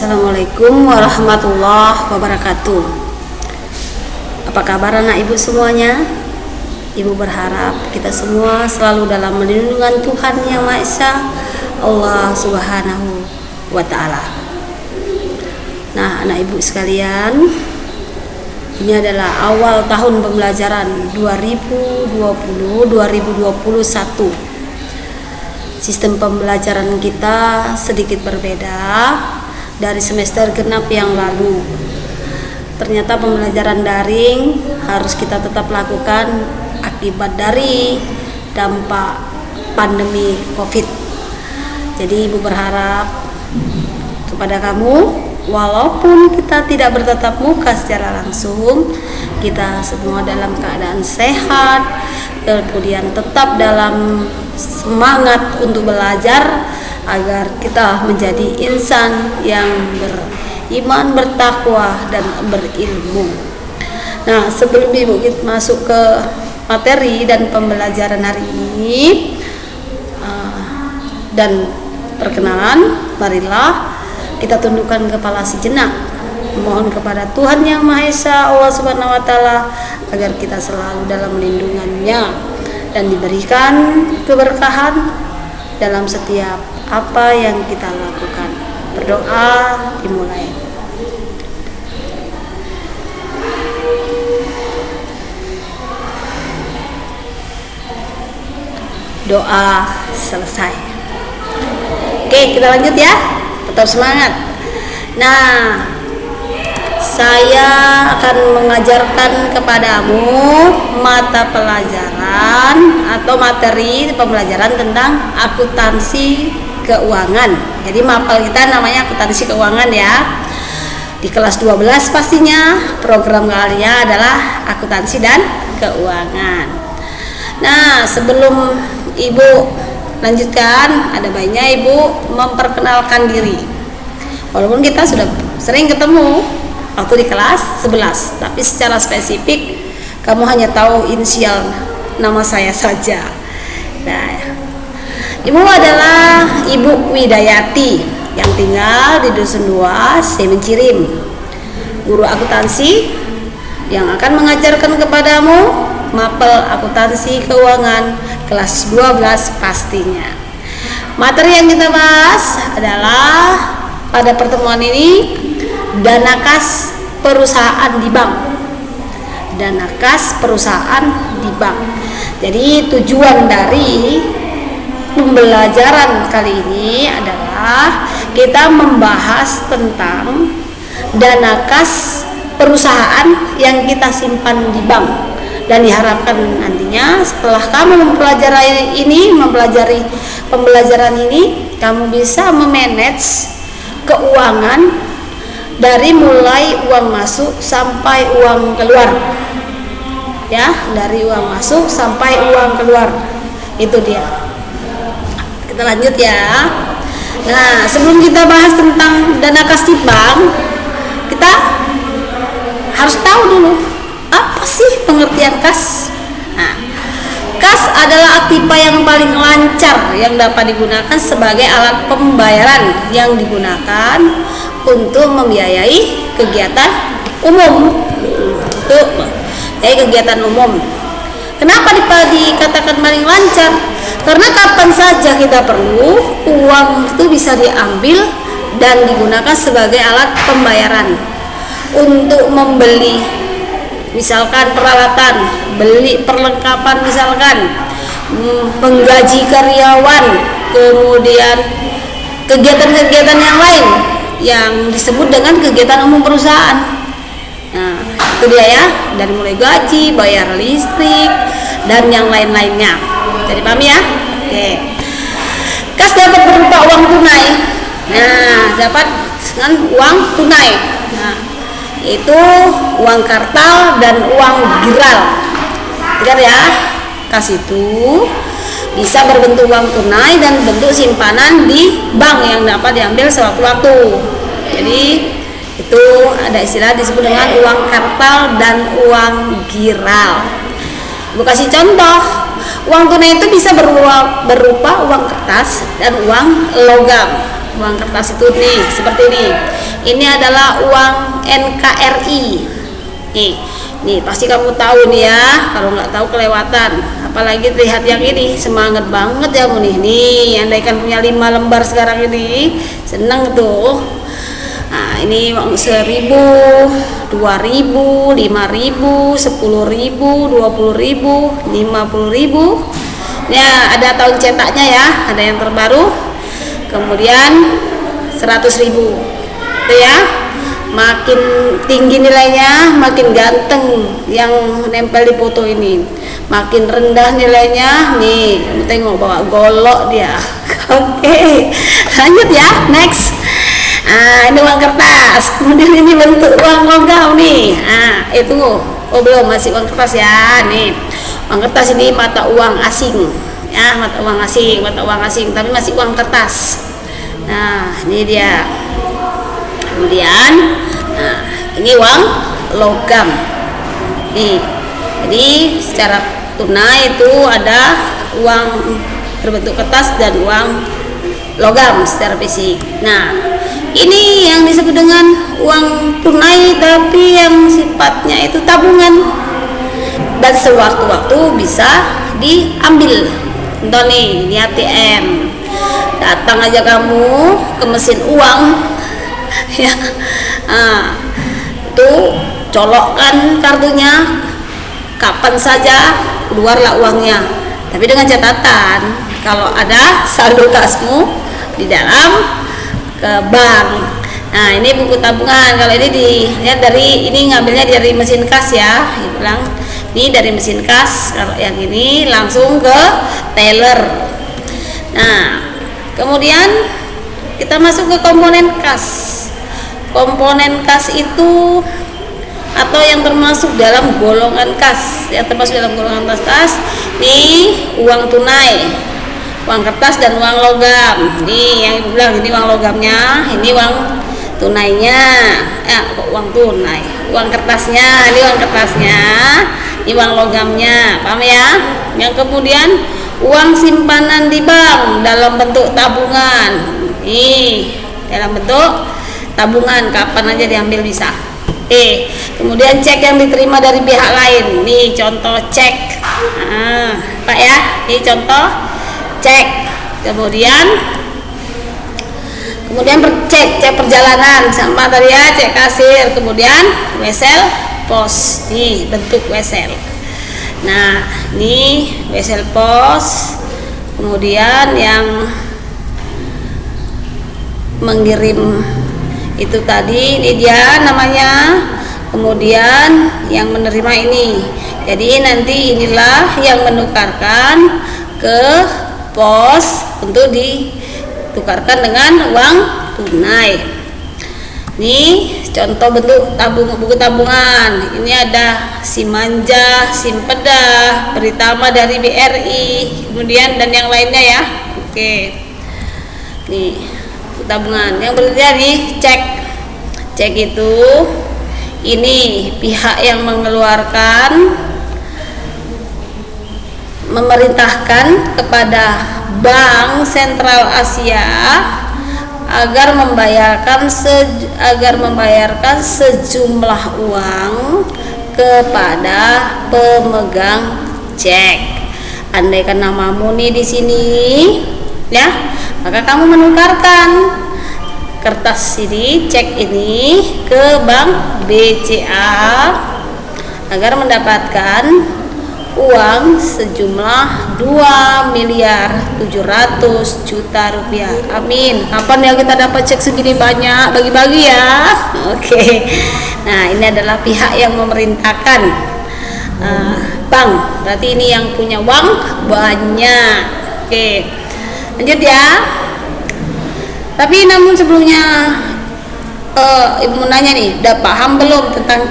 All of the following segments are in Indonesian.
Assalamualaikum warahmatullahi wabarakatuh. Apa kabar anak ibu semuanya? Ibu berharap kita semua selalu dalam lindungan Tuhan Yang Maha Esa, Allah Subhanahu wa Ta'ala. Nah, anak ibu sekalian, ini adalah awal tahun pembelajaran 2020-2021. Sistem pembelajaran kita sedikit berbeda dari semester genap yang lalu. Ternyata pembelajaran daring harus kita tetap lakukan akibat dari dampak pandemi COVID. Jadi ibu berharap kepada kamu, walaupun kita tidak bertatap muka secara langsung, kita semua dalam keadaan sehat, kemudian tetap dalam semangat untuk belajar agar kita menjadi insan yang beriman, bertakwa, dan berilmu. Nah, sebelum ibu kita masuk ke materi dan pembelajaran hari ini dan perkenalan, marilah kita tundukkan kepala sejenak, mohon kepada Tuhan Yang Maha Esa, Allah Subhanahu wa Ta'ala, agar kita selalu dalam lindungannya dan diberikan keberkahan dalam setiap apa yang kita lakukan. Berdoa dimulai. Doa selesai. Oke, kita lanjut ya. Tetap semangat. Nah, saya akan mengajarkan kepadamu mata pelajaran atau materi pembelajaran tentang akuntansi keuangan. Jadi mapel kita namanya akuntansi keuangan ya. Di kelas 12 pastinya program kalian adalah akuntansi dan keuangan. Nah, sebelum ibu lanjutkan, ada baiknya ibu memperkenalkan diri. Walaupun kita sudah sering ketemu waktu di kelas 11, tapi secara spesifik kamu hanya tahu inisial nama saya saja. Nah, ibu adalah Ibu Widayati yang tinggal di Dusun 2, Semencirim, guru akuntansi yang akan mengajarkan kepadamu mapel akuntansi keuangan kelas 12 pastinya. Materi yang kita bahas adalah pada pertemuan ini dana kas perusahaan di bank. Dana kas perusahaan di bank. Jadi tujuan dari pembelajaran kali ini adalah kita membahas tentang dana kas perusahaan yang kita simpan di bank, dan diharapkan nantinya setelah kamu mempelajari pembelajaran ini, kamu bisa memanage keuangan dari mulai uang masuk sampai uang keluar. Ya, dari uang masuk sampai uang keluar. Itu dia. Kita lanjut ya. Nah, sebelum kita bahas tentang dana kas di bank, kita harus tahu dulu apa sih pengertian kas. Nah, kas adalah aktiva yang paling lancar yang dapat digunakan sebagai alat pembayaran yang digunakan untuk membiayai kegiatan umum. Kegiatan umum. Kenapa dikatakan paling lancar? Karena kapan saja kita perlu, uang itu bisa diambil dan digunakan sebagai alat pembayaran untuk membeli misalkan peralatan, beli perlengkapan misalkan, menggaji karyawan, kemudian kegiatan-kegiatan yang lain yang disebut dengan kegiatan umum perusahaan. Nah, itu dia ya, dari mulai gaji, bayar listrik, dan yang lain-lainnya. Jadi paham ya? Oke. Kas dapat berupa uang tunai. Nah, dapat dengan uang tunai. Nah, itu uang kartal dan uang giral. Ingat ya, kas itu bisa berbentuk uang tunai dan bentuk simpanan di bank yang dapat diambil sewaktu-waktu. Jadi itu ada istilah disebut dengan uang kartal dan uang giral. Ibu kasih contoh, uang tunai itu bisa berupa uang kertas dan uang logam. Uang kertas itu nih seperti ini. Ini adalah uang NKRI. Nih pasti kamu tahu nih ya. Kalau nggak tahu kelewatan. Apalagi lihat yang ini, semangat banget ya nih. Nih, andaikan punya 5 lembar sekarang ini, seneng tuh. Nah, ini uang 1.000, 2.000, 5.000, 10.000, 20.000, 50.000. Ya, ada tahun cetaknya ya, ada yang terbaru. Kemudian 100.000. Itu ya. Makin tinggi nilainya, makin ganteng yang nempel di foto ini. Makin rendah nilainya, nih kamu tengok bawa golok dia. Oke, lanjut ya, next. Ini uang kertas. Kemudian ini bentuk uang logam nih. Itu belum, masih uang kertas ya. Nih uang kertas ini mata uang asing ya, mata uang asing, tapi masih uang kertas. Nah ini dia. Kemudian ini uang logam nih. Jadi secara tunai itu ada uang berbentuk kertas dan uang logam secara fisik. Nah ini yang disebut dengan uang tunai tapi yang sifatnya itu tabungan dan sewaktu-waktu bisa diambil. Contoh nih di ATM, datang aja kamu ke mesin uang ya, itu colokkan kartunya, kapan saja keluarlah uangnya, tapi dengan catatan kalau ada saldo kasmu di dalam ke bank. Nah ini buku tabungan. Kalau ini dilihat dari ini, ngambilnya dari mesin kas ya, bilang ini dari mesin kas. Kalau yang ini langsung ke teller. Nah kemudian kita masuk ke komponen kas. Komponen kas itu atau yang termasuk dalam golongan kas, nih uang tunai, uang kertas dan uang logam. Nih yang ibu bilang ini uang logamnya, ini uang tunainya. Kok uang tunai, uang kertasnya, ini uang kertasnya, ini uang logamnya, paham ya? Yang kemudian uang simpanan di bank dalam bentuk tabungan. Nih dalam bentuk tabungan, kapan aja diambil bisa. Kemudian cek yang diterima dari pihak lain. Nih contoh cek. Pak ya, ini contoh cek. Kemudian cek perjalanan sama tadi ya, cek kasir. Kemudian wesel pos. Nih bentuk wesel. Nah, ini wesel pos. Kemudian yang mengirim itu tadi ini dia namanya. Kemudian yang menerima ini, jadi nanti inilah yang menukarkan ke pos untuk ditukarkan dengan uang tunai. Ini contoh bentuk buku tabungan. Ini ada Simanja, Simpedah, Beritama dari BRI, kemudian dan yang lainnya ya. Oke, nih tabungan. Yang berikutnya nih cek itu ini pihak yang memerintahkan kepada Bank Sentral Asia agar membayarkan sejumlah uang kepada pemegang cek. Andaikan namamu nih di sini ya, maka kamu menukarkan kertas ini, cek ini ke Bank BCA agar mendapatkan uang sejumlah 2.700.000.000 rupiah. Amin. Kapan ya kita dapat cek segini banyak? Bagi-bagi ya. Oke. Nah ini adalah pihak yang memerintahkan bank. Berarti ini yang punya uang banyak. Oke. Lanjut ya. Tapi namun sebelumnya ibu mau nanya nih, udah paham belum tentang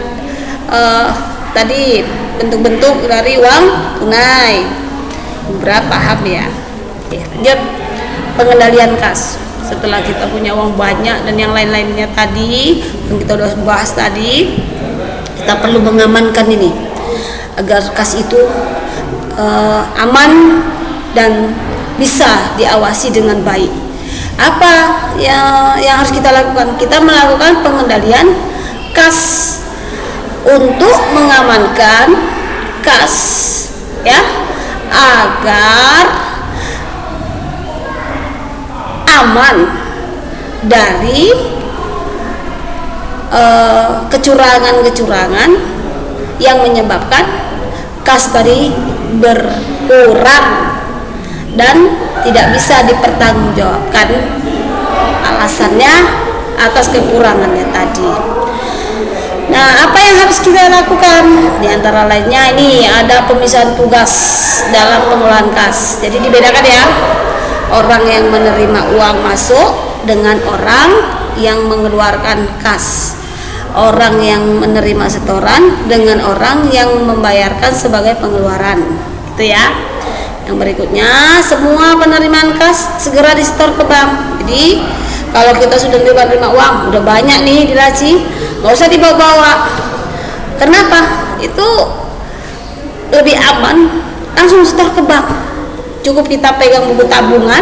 tadi bentuk-bentuk dari uang tunai? Berapa paham ya? Lanjut pengendalian kas. Setelah kita punya uang banyak dan yang lain-lainnya tadi yang kita udah bahas tadi, kita perlu mengamankan ini agar kas itu aman dan bisa diawasi dengan baik. Apa yang harus kita lakukan? Kita melakukan pengendalian kas untuk mengamankan kas, ya, agar aman dari kecurangan-kecurangan yang menyebabkan kas tadi berkurang dan tidak bisa dipertanggungjawabkan alasannya atas kekurangannya tadi. Nah, apa yang harus kita lakukan? Di antara lainnya ini ada pemisahan tugas dalam pengelolaan kas. Jadi dibedakan ya, orang yang menerima uang masuk dengan orang yang mengeluarkan kas, orang yang menerima setoran dengan orang yang membayarkan sebagai pengeluaran, gitu ya. Yang berikutnya, semua penerimaan kas segera disetor ke bank. Jadi kalau kita sudah menerima uang, udah banyak nih di laci, nggak usah dibawa-bawa. Kenapa? Itu lebih aman, langsung setor ke bank. Cukup kita pegang buku tabungan,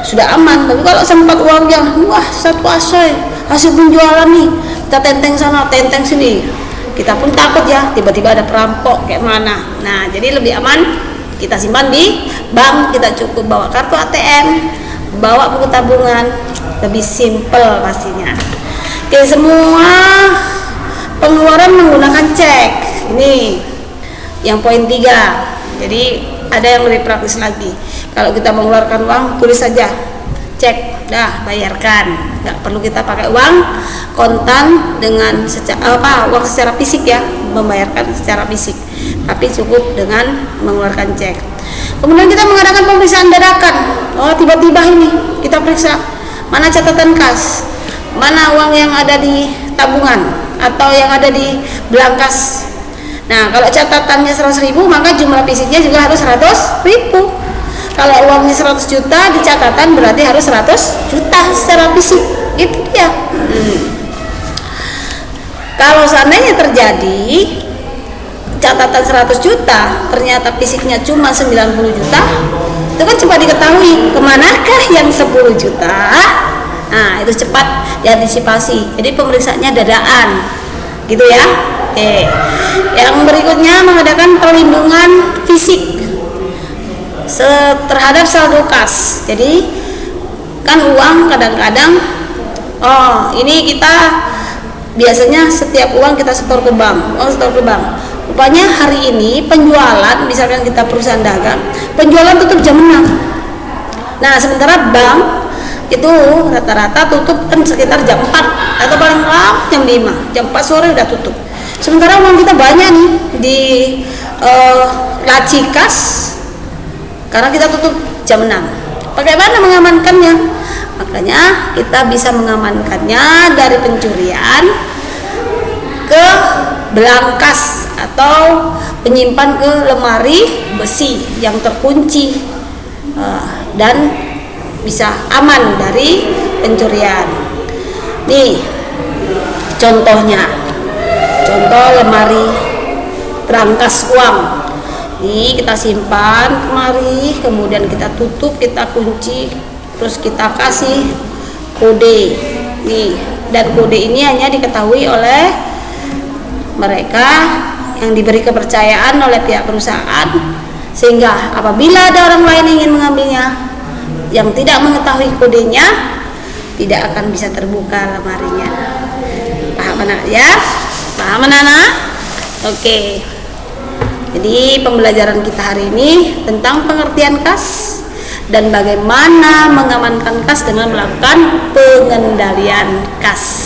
sudah aman. Tapi kalau sempat uangnya, wah satu asoy, hasil penjualan nih, kita tenteng sana, tenteng sini, kita pun takut ya, tiba-tiba ada perampok kayak mana. Nah, jadi lebih aman kita simpan di bank. Kita cukup bawa kartu ATM, bawa buku tabungan, lebih simple pastinya. Oke, semua pengeluaran menggunakan cek. Ini yang poin 3. Jadi ada yang lebih praktis lagi. Kalau kita mengeluarkan uang, tulis saja cek, dah bayarkan. Nggak perlu kita pakai uang kontan dengan uang secara fisik ya, membayarkan secara fisik, tapi cukup dengan mengeluarkan cek. Kemudian kita mengadakan pemeriksaan dadakan. Oh, tiba-tiba ini kita periksa mana catatan kas, mana uang yang ada di tabungan atau yang ada di belangkas. Nah, kalau catatannya 100.000, maka jumlah fisiknya juga harus 100.000. Kalau uangnya 100 juta, di catatan berarti harus 100 juta secara fisik. Itu dia. Kalau seandainya terjadi catatan 100 juta, ternyata fisiknya cuma 90 juta, itu kan cepat diketahui kemanakah yang 10 juta. Nah, itu cepat diantisipasi. Jadi pemeriksaannya dadaan, gitu ya. Oke. Yang berikutnya mengadakan perlindungan fisik terhadap saldo kas. Jadi kan uang kadang-kadang, ini kita biasanya setiap uang kita setor ke bank, rupanya hari ini penjualan, misalkan kita perusahaan dagang, penjualan tutup jam 6. Nah, sementara bank itu rata-rata tutup kan sekitar jam 4 atau paling lama jam 5, jam 4 sore udah tutup. Sementara uang kita banyak nih di laci kas, karena kita tutup jam 6. Bagaimana mengamankannya? Makanya kita bisa mengamankannya dari pencurian ke belangkas atau penyimpan ke lemari besi yang terkunci dan bisa aman dari pencurian. Nih contohnya, contoh lemari berangkas uang. Ini kita simpan kemari, kemudian kita tutup, kita kunci, terus kita kasih kode. Nih, dan kode ini hanya diketahui oleh mereka yang diberi kepercayaan oleh pihak perusahaan, sehingga apabila ada orang lain yang ingin mengambilnya yang tidak mengetahui kodenya, tidak akan bisa terbuka lemarinya. Paham anak ya? Paham anak-anak? Oke. Jadi pembelajaran kita hari ini tentang pengertian kas dan bagaimana mengamankan kas dengan melakukan pengendalian kas.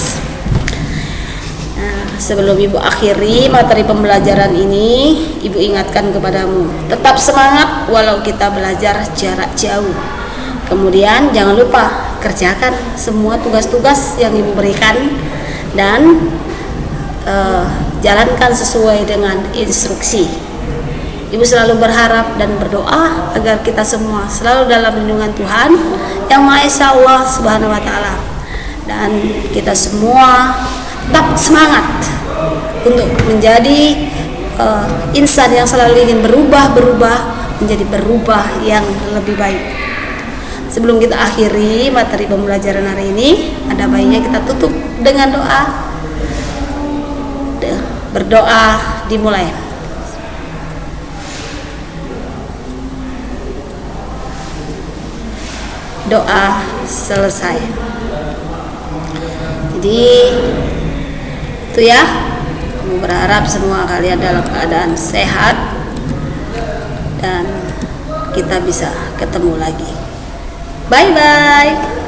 Nah, sebelum Ibu akhiri materi pembelajaran ini, Ibu ingatkan kepadamu, tetap semangat walau kita belajar jarak jauh. Kemudian jangan lupa kerjakan semua tugas-tugas yang Ibu berikan dan jalankan sesuai dengan instruksi. Ibu selalu berharap dan berdoa agar kita semua selalu dalam lindungan Tuhan Yang Maha Esa Allah Subhanahu wa Ta'ala, dan kita semua tetap semangat untuk menjadi insan yang selalu ingin berubah menjadi berubah yang lebih baik. sebelum kita akhiri materi pembelajaran hari ini, ada baiknya kita tutup dengan doa. Berdoa dimulai. Doa selesai. Jadi itu ya, aku berharap semua kalian dalam keadaan sehat dan kita bisa ketemu lagi. Bye bye.